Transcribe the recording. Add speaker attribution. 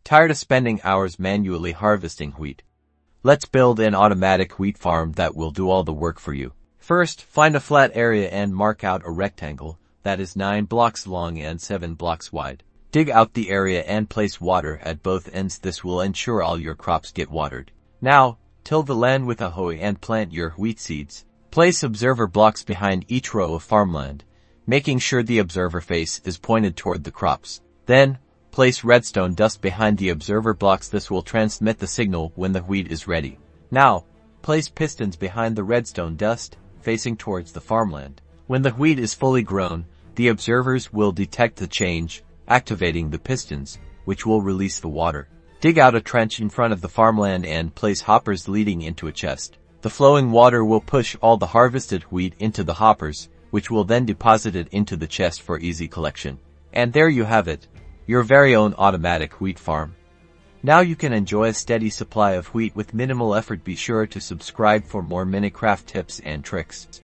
Speaker 1: Tired of spending hours manually harvesting wheat? Let's build an automatic wheat farm that will do all the work for you. First, find a flat area and mark out a rectangle that is 9 blocks long and 7 blocks wide. Dig out the area and place water at both ends. This will ensure all your crops get watered. Now, till the land with a hoe and plant your wheat seeds. Place observer blocks behind each row of farmland, making sure the observer face is pointed toward the crops. Then, place redstone dust behind the observer blocks. This will transmit the signal when the wheat is ready. Now, place pistons behind the redstone dust, facing towards the farmland. When the wheat is fully grown, the observers will detect the change, activating the pistons, which will release the water. Dig out a trench in front of the farmland and place hoppers leading into a chest. The flowing water will push all the harvested wheat into the hoppers, which will then deposit it into the chest for easy collection. And there you have it, your very own automatic wheat farm. Now you can enjoy a steady supply of wheat with minimal effort. Be sure to subscribe for more Minecraft tips and tricks.